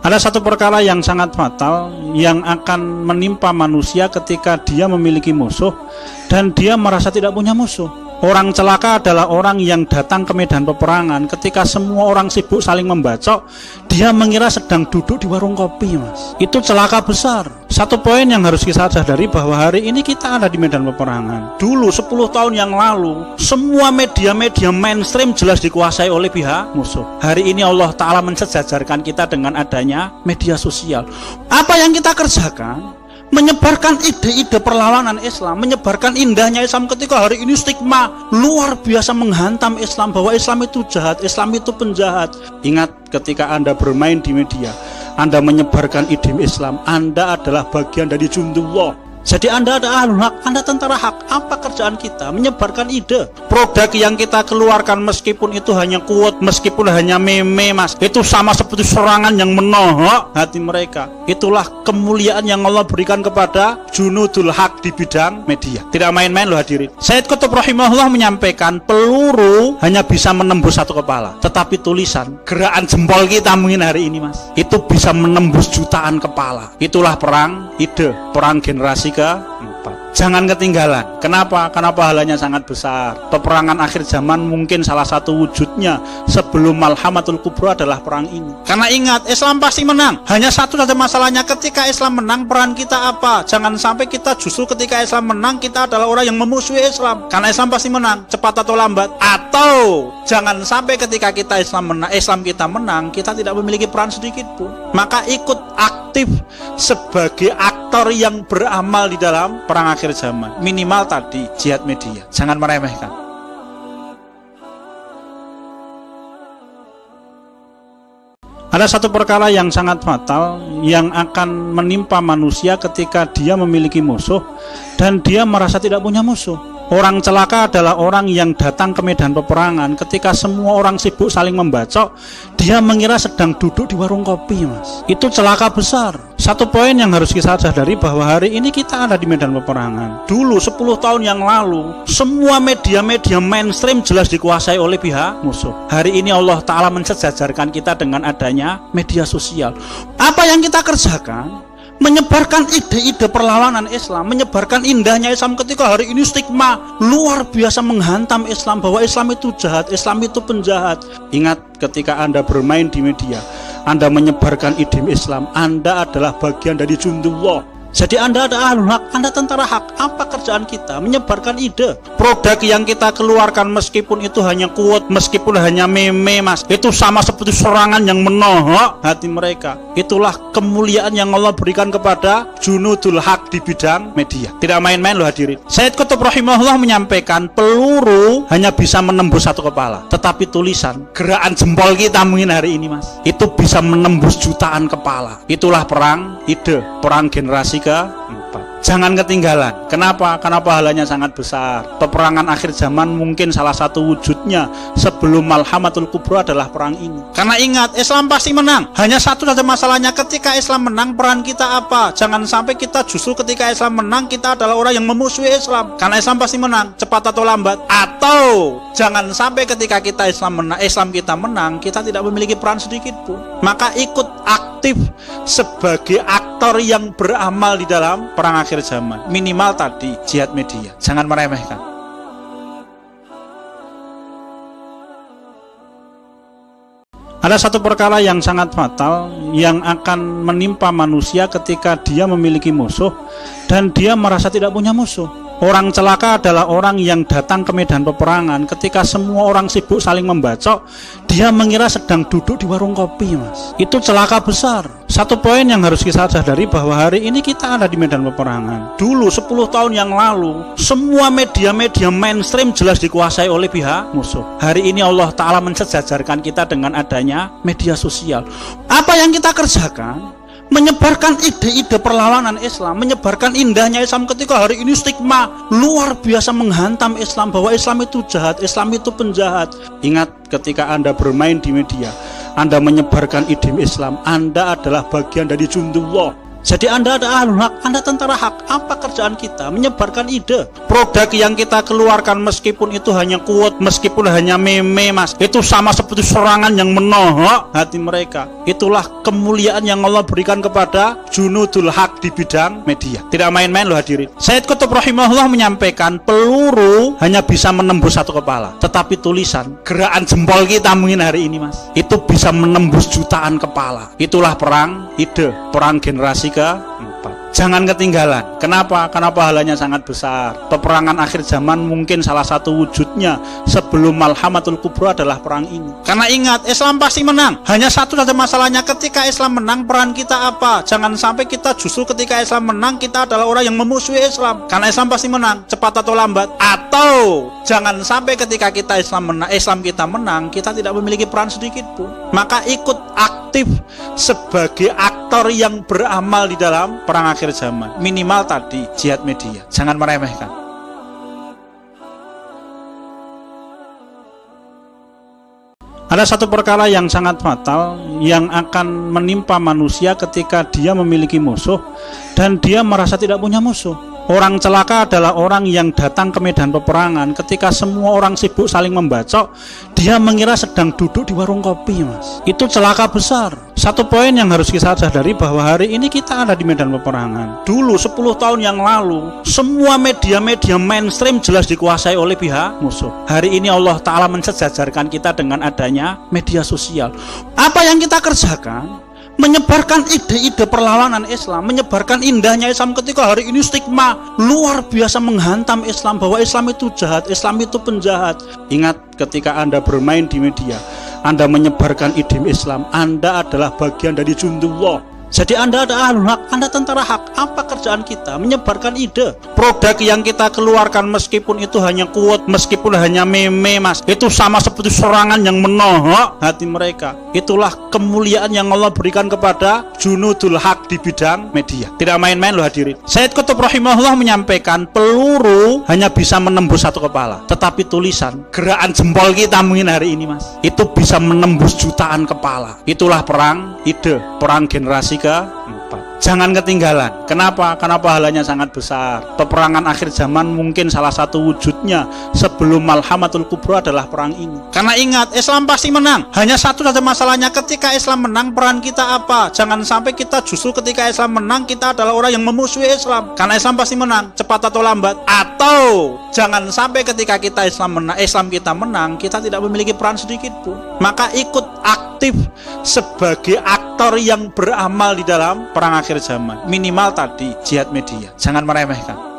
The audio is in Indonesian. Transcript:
Ada satu perkara yang sangat fatal yang akan menimpa manusia ketika dia memiliki musuh dan dia merasa tidak punya musuh. Orang celaka adalah orang yang datang ke medan peperangan ketika semua orang sibuk saling membacok, dia mengira sedang duduk di warung kopi, Mas. Itu celaka besar. Satu poin yang harus kita sadari bahwa hari ini kita ada di medan peperangan. Dulu 10 tahun yang lalu, semua media-media mainstream jelas dikuasai oleh pihak musuh. Hari ini Allah Ta'ala mensejajarkan kita dengan adanya media sosial. Apa yang kita kerjakan? Menyebarkan ide-ide perlawanan Islam, menyebarkan indahnya Islam ketika hari ini stigma luar biasa menghantam Islam bahwa Islam itu jahat, Islam itu penjahat. Ingat, ketika Anda bermain di media, Anda menyebarkan ide Islam, Anda adalah bagian dari jundullah. Jadi Anda ada ahlul hak, Anda tentara hak. Apa kerjaan kita? Menyebarkan ide. Produk yang kita keluarkan meskipun itu hanya quote, meskipun hanya meme, Mas, itu sama seperti serangan yang menohok hati mereka. Itulah kemuliaan yang Allah berikan kepada junudul hak di bidang media. Tidak main-main loh hadirin. Sayyid Qutb rahimahullah menyampaikan peluru hanya bisa menembus satu kepala, tetapi tulisan, gerakan jempol kita mungkin hari ini, Mas, itu bisa menembus jutaan kepala. Itulah perang ide, perang generasi keempat. Jangan ketinggalan. Kenapa? Karena pahalanya sangat besar. Peperangan akhir zaman mungkin salah satu wujudnya sebelum Malhamatul Kubra adalah perang ini. Karena ingat, Islam pasti menang. Hanya satu saja masalahnya, ketika Islam menang, peran kita apa? Jangan sampai kita justru ketika Islam menang, kita adalah orang yang memusuhi Islam. Karena Islam pasti menang, cepat atau lambat. Atau jangan sampai ketika kita Islam kita menang, kita tidak memiliki peran sedikit pun. Maka ikut aktif sebagai aktor yang beramal di dalam perang akhir zaman. Minimal tadi jihad media, jangan meremehkan. Ada satu perkara yang sangat fatal yang akan menimpa manusia ketika dia memiliki musuh dan dia merasa tidak punya musuh. Orang celaka adalah orang yang datang ke medan peperangan ketika semua orang sibuk saling membacok, dia mengira sedang duduk di warung kopi, Mas. Itu celaka besar. Satu poin yang harus kita sadari bahwa hari ini kita ada di medan peperangan. Dulu 10 tahun yang lalu, semua media-media mainstream jelas dikuasai oleh pihak musuh. Hari ini Allah Ta'ala mensejajarkan kita dengan adanya media sosial. Apa yang kita kerjakan? Menyebarkan ide-ide perlawanan Islam, menyebarkan indahnya Islam ketika hari ini stigma luar biasa menghantam Islam bahwa Islam itu jahat, Islam itu penjahat. Ingat, ketika Anda bermain di media, Anda menyebarkan ide Islam, Anda adalah bagian dari jundullah. Jadi Anda ada ahlul hak, Anda tentara hak. Apa kerjaan kita? Menyebarkan ide. Produk yang kita keluarkan meskipun itu hanya quote, meskipun hanya meme, Mas, itu sama seperti serangan yang menohok hati mereka. Itulah kemuliaan yang Allah berikan kepada junudul hak di bidang media. Tidak main-main loh hadirin. Sayyid Qutb rahimahullah menyampaikan peluru hanya bisa menembus satu kepala, tetapi tulisan, gerakan jempol kita mungkin hari ini, Mas, itu bisa menembus jutaan kepala. Itulah perang ide, perang generasi keempat. Jangan ketinggalan. Kenapa? Karena pahalanya sangat besar. Peperangan akhir zaman mungkin salah satu wujudnya sebelum Malhamatul Kubra adalah perang ini. Karena ingat, Islam pasti menang. Hanya satu saja masalahnya, ketika Islam menang, peran kita apa? Jangan sampai kita justru ketika Islam menang, kita adalah orang yang memusuhi Islam. Karena Islam pasti menang, cepat atau lambat. Atau jangan sampai ketika kita Islam kita menang, kita tidak memiliki peran sedikit pun. Maka ikut aktif sebagai aktor yang beramal di dalam perang akhir zaman. Minimal tadi jihad media, jangan meremehkan. Ada satu perkara yang sangat fatal yang akan menimpa manusia ketika dia memiliki musuh dan dia merasa tidak punya musuh. Orang celaka adalah orang yang datang ke medan peperangan ketika semua orang sibuk saling membacok, dia mengira sedang duduk di warung kopi, Mas. Itu celaka besar. Satu poin yang harus kita sadari bahwa hari ini kita ada di medan peperangan. Dulu 10 tahun yang lalu, semua media-media mainstream jelas dikuasai oleh pihak musuh. Hari ini Allah Ta'ala mensejajarkan kita dengan adanya media sosial. Apa yang kita kerjakan? Menyebarkan ide-ide perlawanan Islam, menyebarkan indahnya Islam ketika hari ini stigma luar biasa menghantam Islam bahwa Islam itu jahat, Islam itu penjahat. Ingat, ketika Anda bermain di media, Anda menyebarkan ide Islam, Anda adalah bagian dari jundullah. Jadi Anda ada ahlul hak, Anda tentara hak. Apa kerjaan kita? Menyebarkan ide. Produk yang kita keluarkan meskipun itu hanya quote, meskipun hanya meme, Mas, itu sama seperti serangan yang menohok hati mereka. Itulah kemuliaan yang Allah berikan kepada junudul hak di bidang media. Tidak main-main loh hadirin. Sayyid Qutb rahimahullah menyampaikan peluru hanya bisa menembus satu kepala, tetapi tulisan, gerakan jempol kita mungkin hari ini, Mas, itu bisa menembus jutaan kepala. Itulah perang ide, perang generasi keempat. Jangan ketinggalan. Kenapa? Karena pahalanya sangat besar. Peperangan akhir zaman mungkin salah satu wujudnya sebelum Malhamatul Kubra adalah perang ini. Karena ingat, Islam pasti menang. Hanya satu saja masalahnya, ketika Islam menang, peran kita apa? Jangan sampai kita justru ketika Islam menang, kita adalah orang yang memusuhi Islam. Karena Islam pasti menang, cepat atau lambat. Atau jangan sampai ketika kita Islam kita menang, kita tidak memiliki peran sedikit pun. Maka ikut aktif sebagai aktor yang beramal di dalam perang akhir zaman. Minimal tadi jihad media, jangan meremehkan. Ada satu perkara yang sangat fatal yang akan menimpa manusia ketika dia memiliki musuh dan dia merasa tidak punya musuh. Orang celaka adalah orang yang datang ke medan peperangan ketika semua orang sibuk saling membacok, dia mengira sedang duduk di warung kopi, Mas. Itu celaka besar. Satu poin yang harus kita sadari bahwa hari ini kita ada di medan peperangan. Dulu 10 tahun yang lalu, semua media-media mainstream jelas dikuasai oleh pihak musuh. Hari ini Allah Ta'ala mensejajarkan kita dengan adanya media sosial. Apa yang kita kerjakan? Menyebarkan ide-ide perlawanan Islam, menyebarkan indahnya Islam ketika hari ini stigma luar biasa menghantam Islam bahwa Islam itu jahat, Islam itu penjahat. Ingat, ketika Anda bermain di media, Anda menyebarkan ide Islam, Anda adalah bagian dari jundullah. Jadi Anda ada ahlul hak, Anda tentara hak. Apa kerjaan kita? Menyebarkan ide. Produk yang kita keluarkan meskipun itu hanya quote, meskipun hanya meme, Mas, itu sama seperti serangan yang menohok hati mereka. Itulah kemuliaan yang Allah berikan kepada junudul hak di bidang media. Tidak main-main loh hadirin. Sayyid Qutb rahimahullah menyampaikan peluru hanya bisa menembus satu kepala, tetapi tulisan, gerakan jempol kita mungkin hari ini, Mas, itu bisa menembus jutaan kepala. Itulah perang ide, perang generasi keempat. Jangan ketinggalan. Kenapa? Karena pahalanya sangat besar. Peperangan akhir zaman mungkin salah satu wujudnya sebelum Malhamatul Kubra adalah perang ini. Karena ingat, Islam pasti menang. Hanya satu saja masalahnya, ketika Islam menang, peran kita apa? Jangan sampai kita justru ketika Islam menang, kita adalah orang yang memusuhi Islam. Karena Islam pasti menang, cepat atau lambat. Atau jangan sampai ketika kita Islam kita menang, kita tidak memiliki peran sedikit pun. Maka ikut aktif sebagai aktor yang beramal di dalam perang akhir zaman. Minimal tadi jihad media, jangan meremehkan.